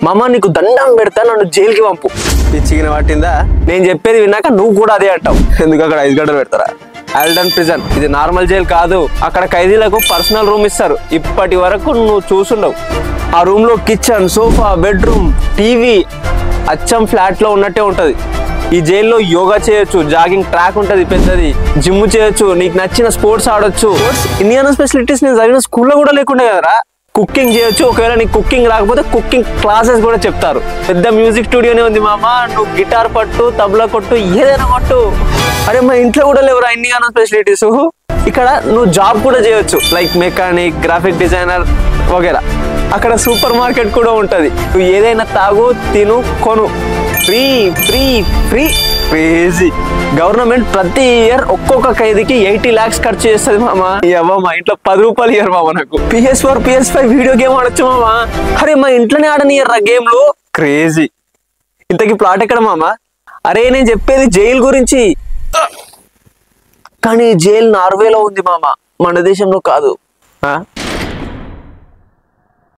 మామ నీకు దండం పెడతా, నన్ను జైలుకి పంపు. పిచ్చిగిన పట్టిందా? నేను చెప్పేది విన్నాక నువ్వు కూడా అదే అంటావు. ఎందుకు అక్కడ 5 గంటలు పెడతారా? ఆల్డన్ ప్రిజన్ ఇది నార్మల్ జైలు కాదు. అక్కడ ఖైదీలకు పర్సనల్ రూమ్ ఇస్తారు. ఇప్పటి వరకు నువ్వు చూసుండవు. ఆ రూమ్ లో కిచెన్, సోఫా, బెడ్రూమ్, టీవీ అచ్చం ఫ్లాట్ లో ఉన్నట్టే ఉంటది. ఈ జైల్లో యోగా చేయొచ్చు, జాగింగ్ ట్రాక్ ఉంటది పెద్దది, జిమ్ చేయొచ్చు, నీకు నచ్చిన స్పోర్ట్స్ ఆడొచ్చు. ఇండియన్ ఫెసిలిటీస్ నేను చదివిన స్కూల్లో కూడా లేకుండా కదరా. కుకింగ్ చేయొచ్చు, ఒకవేళ నీకు కుకింగ్ రాకపోతే కుకింగ్ క్లాసెస్ కూడా చెప్తారు. పెద్ద మ్యూజిక్ స్టూడియోనే ఉంది మామ. నువ్వు గిటార్ పట్టు, తబలా కొట్టు, ఏదైనా కొట్టు. అరే మా ఇంట్లో కూడా లేవురా ఇన్ని అన్న ఫెసిలిటీస్. ఇక్కడ నువ్వు జాబ్ కూడా చేయొచ్చు, లైక్ మెకానిక్, గ్రాఫిక్ డిజైనర్ వగేరా. అక్కడ సూపర్ మార్కెట్ కూడా ఉంటది. నువ్వు ఏదైనా తాగు, తిను, కొను, free free free. Crazy. Government ప్రతి ఇయర్ ఒక్కొక్క ఖైదీకి 80 lakhs ఖర్చు చేస్తుంది మామ. మా ఇంట్లో 10 రూపాయలు ఇయ్యరు మామ నాకు. PS4, PS5 వీడియో గేమ్ ఆడొచ్చు మామ. అరే మా ఇంట్లోనే ఆడనియర్రా గేమ్లు. క్రేజీ. ఇంతకీ ప్లాట్ ఎక్కడ మామ? అరే నేను చెప్పేది జైలు గురించి. కానీ జైలు నార్వేలో ఉంది మామ, మన దేశంలో కాదు.